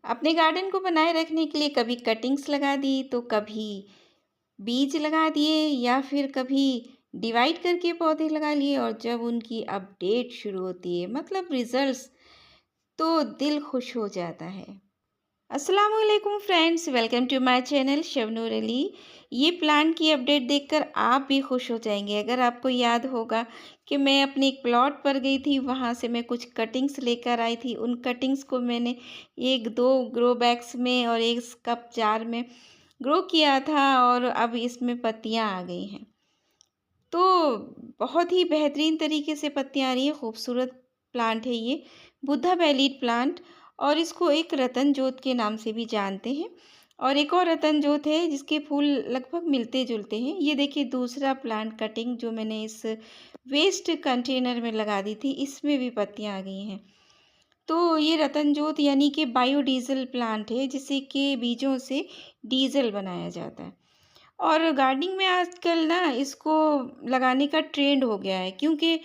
अपने गार्डन को बनाए रखने के लिए कभी कटिंग्स लगा दी तो कभी बीज लगा दिए या फिर कभी डिवाइड करके पौधे लगा लिए, और जब उनकी अपडेट शुरू होती है मतलब रिजल्ट्स, तो दिल खुश हो जाता है। अस्सलामुअलैकुम friends, welcome to my channel Shabnoor Ali. ये प्लांट की अपडेट देखकर आप भी खुश हो जाएंगे। अगर आपको याद होगा कि मैं अपने एक प्लॉट पर गई थी, वहाँ से मैं कुछ कटिंग्स लेकर आई थी। उन कटिंग्स को मैंने एक दो ग्रो बैग्स में और एक कप जार में ग्रो किया था, और अब इसमें पत्तियाँ आ गई हैं। तो बहुत ही बेहतरीन तरीके से पत्तियाँ आ रही हैं। खूबसूरत प्लांट है ये, बुद्धा बेलीड प्लांट। और इसको एक रतन जोत के नाम से भी जानते हैं। और एक और रतन जोत है जिसके फूल लगभग मिलते जुलते हैं। ये देखिए दूसरा प्लांट कटिंग जो मैंने इस वेस्ट कंटेनर में लगा दी थी, इसमें भी पत्तियाँ आ गई हैं। तो ये रतन जोत यानी कि बायोडीज़ल प्लांट है, जिसे के बीजों से डीज़ल बनाया जाता है। और गार्डनिंग में आजकल ना इसको लगाने का ट्रेंड हो गया है, क्योंकि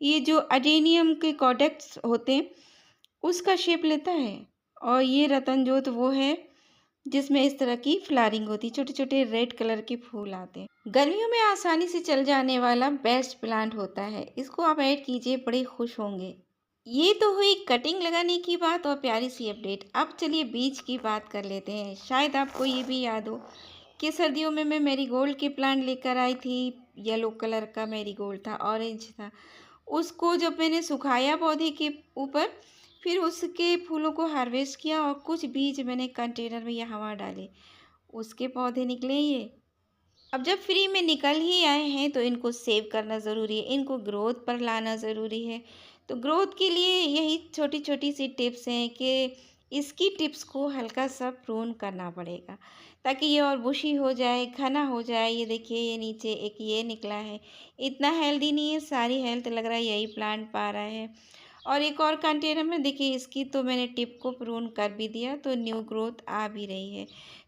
ये जो अडेनियम के कॉडेक्स होते हैं उसका शेप लेता है। और ये रतन जोत वो है जिसमें इस तरह की फ्लावरिंग होती है, छोटे छोटे रेड कलर के फूल आते हैं। गर्मियों में आसानी से चल जाने वाला बेस्ट प्लांट होता है। इसको आप ऐड कीजिए, बड़े खुश होंगे। ये तो हुई कटिंग लगाने की बात और प्यारी सी अपडेट। अब चलिए बीज की बात कर लेते हैं। शायद आपको ये भी याद हो कि सर्दियों में मैं मैरीगोल्ड के प्लांट लेकर आई थी। येलो कलर का मैरीगोल्ड था, ऑरेंज था। उसको जब मैंने सुखाया पौधे के ऊपर, फिर उसके फूलों को हार्वेस्ट किया और कुछ बीज मैंने कंटेनर में यहाँ वहाँ डाले, उसके पौधे निकले ये। अब जब फ्री में निकल ही आए हैं तो इनको सेव करना ज़रूरी है, इनको ग्रोथ पर लाना ज़रूरी है। तो ग्रोथ के लिए यही छोटी छोटी सी टिप्स हैं कि इसकी टिप्स को हल्का सा प्रून करना पड़ेगा ताकि ये और बुशी हो जाए, घना हो जाए। ये देखिए ये नीचे एक ये निकला है, इतना हेल्दी नहीं है, सारी हेल्थ लग रहा है यही प्लांट पा रहा है। और एक और कंटेनर में देखिए इसकी तो मैंने टिप को प्रून कर भी दिया, तो न्यू ग्रोथ आ भी रही है।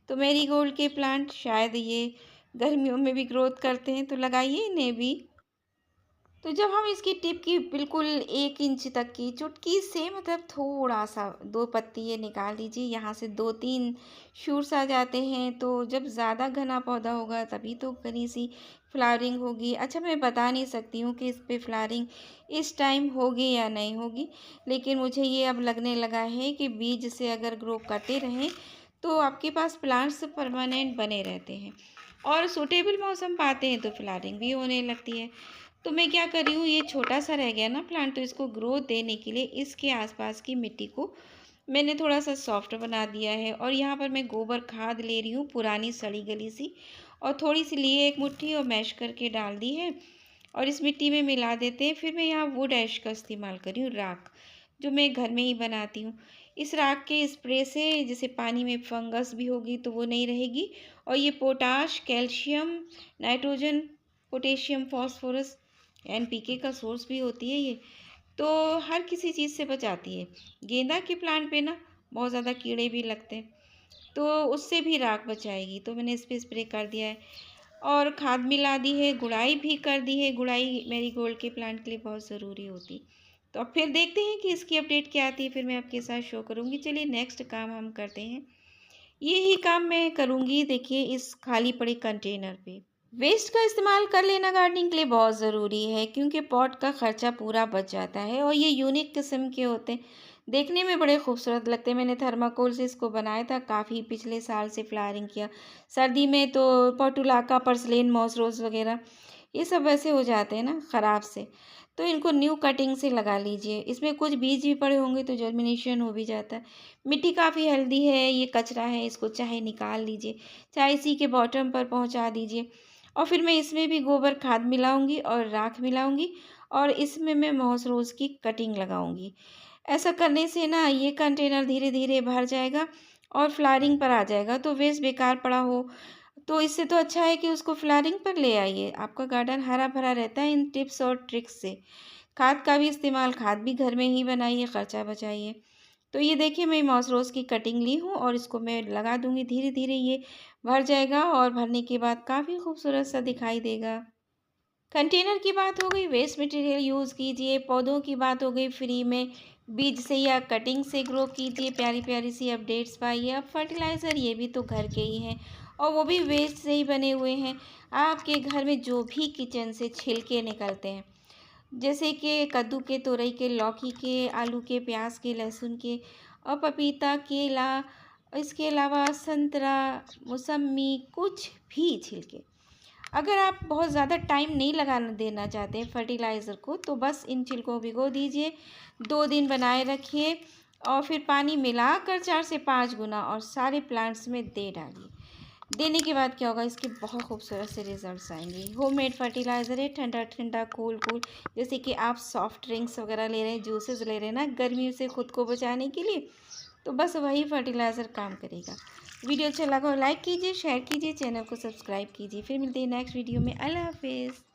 तो मैरीगोल्ड के प्लांट शायद ये गर्मियों में भी ग्रोथ करते हैं, तो लगाइए इन्हें भी। तो जब हम इसकी टिप की बिल्कुल 1 इंच तक की चुटकी से मतलब थोड़ा सा 2 पत्ती ये निकाल लीजिए, यहाँ से 2-3 शूट्स आ जाते हैं। तो जब ज़्यादा घना पौधा होगा तभी तो घनी सी फ्लावरिंग होगी। अच्छा, मैं बता नहीं सकती हूँ कि इस पे फ्लावरिंग इस टाइम होगी या नहीं होगी, लेकिन मुझे ये अब लगने लगा है कि बीज से अगर ग्रो करते रहें तो आपके पास प्लांट्स परमानेंट बने रहते हैं, और सूटेबल मौसम पाते हैं तो फ्लावरिंग भी होने लगती है। तो मैं क्या कर रही हूँ, ये छोटा सा रह गया ना प्लांट, तो इसको ग्रोथ देने के लिए इसके आसपास की मिट्टी को मैंने थोड़ा सा सॉफ्ट बना दिया है। और यहाँ पर मैं गोबर खाद ले रही हूँ, पुरानी सड़ी गली सी, और थोड़ी सी लिए एक मुट्ठी और मैश करके डाल दी है, और इस मिट्टी में मिला देते हैं। फिर मैं यहाँ वुड ऐश का इस्तेमाल कर रही हूँ, राख, जो मैं घर में ही बनाती हूँ। इस राख के स्प्रे से जैसे पानी में फंगस भी होगी तो वो नहीं रहेगी, और ये potash, calcium, nitrogen, potassium, phosphorus, NPK का सोर्स भी होती है ये। तो हर किसी चीज़ से बचाती है। गेंदा के प्लांट पे ना बहुत ज़्यादा कीड़े भी लगते हैं, तो उससे भी राख बचाएगी। तो मैंने इस पे स्प्रे कर दिया है, और खाद मिला दी है, गुड़ाई भी कर दी है। गुड़ाई मैरीगोल्ड के प्लांट के लिए बहुत ज़रूरी होती। तो अब फिर देखते हैं कि इसकी अपडेट क्या आती है, फिर मैं आपके साथ शो करूँगी। चलिए नेक्स्ट काम हम करते हैं। यही काम मैं करूँगी देखिए इस खाली पड़े कंटेनर पे। वेस्ट का इस्तेमाल कर लेना गार्डनिंग के लिए बहुत ज़रूरी है, क्योंकि पॉट का खर्चा पूरा बच जाता है, और ये यूनिक किस्म के होते हैं, देखने में बड़े खूबसूरत लगते हैं। मैंने थर्माकोल से इसको बनाया था, काफ़ी पिछले साल से फ्लावरिंग किया। सर्दी में तो पोर्टुलाका, पर्सलेन, मॉस रोज़ वगैरह ये सब वैसे हो जाते हैं ना ख़राब से, तो इनको न्यू कटिंग से लगा लीजिए। इसमें कुछ बीज भी पड़े होंगे तो जर्मिनेशन हो भी जाता है। मिट्टी काफ़ी हेल्दी है, ये कचरा है, इसको चाहे निकाल लीजिए, चाहे इसी के बॉटम पर पहुँचा दीजिए। और फिर मैं इसमें भी गोबर खाद मिलाऊंगी और राख मिलाऊंगी, और इसमें मैं मॉस रोज़ की कटिंग लगाऊंगी। ऐसा करने से ना ये कंटेनर धीरे धीरे भर जाएगा और फ्लावरिंग पर आ जाएगा। तो वेस्ट बेकार पड़ा हो तो इससे तो अच्छा है कि उसको फ्लावरिंग पर ले आइए। आपका गार्डन हरा भरा रहता है इन टिप्स और ट्रिक्स से। खाद का भी इस्तेमाल, खाद भी घर में ही बनाइए, खर्चा बचाइए। तो ये देखिए मैं मॉस रोज़ की कटिंग ली हूँ और इसको मैं लगा दूँगी। धीरे धीरे ये भर जाएगा, और भरने के बाद काफ़ी खूबसूरत सा दिखाई देगा। कंटेनर की बात हो गई, वेस्ट मटेरियल यूज़ कीजिए। पौधों की बात हो गई, फ्री में बीज से या कटिंग से ग्रो कीजिए, प्यारी प्यारी सी अपडेट्स पाइए। अब फर्टिलाइज़र ये भी तो घर के ही हैं और वो भी वेस्ट से ही बने हुए हैं। आपके घर में जो भी किचन से छिलके निकलते हैं, जैसे कि कद्दू के, तोरई के, लौकी के, आलू के, प्याज के, लहसुन के और पपीता, केला, इसके अलावा संतरा, मौसम्मी, कुछ भी छिलके, अगर आप बहुत ज़्यादा टाइम नहीं लगाना देना चाहते हैं फर्टिलाइज़र को, तो बस इन छिलकों को भिगो दीजिए, 2 दिन बनाए रखिए और फिर पानी मिलाकर 4 से 5 गुना और सारे प्लांट्स में दे डालिए। देने के बाद क्या होगा, इसके बहुत खूबसूरत से रिजल्ट्स आएंगे। होममेड फर्टिलाइज़र है, ठंडा ठंडा, कूल कूल, जैसे कि आप सॉफ्ट ड्रिंक्स वगैरह ले रहे हैं, जूसेस ले रहे हैं ना गर्मी से खुद को बचाने के लिए, तो बस वही फर्टिलाइज़र काम करेगा। वीडियो अच्छा लगा हो लाइक कीजिए, शेयर कीजिए, चैनल को सब्सक्राइब कीजिए। फिर मिलते हैं नेक्स्ट वीडियो में। अल्लाह हाफिज़।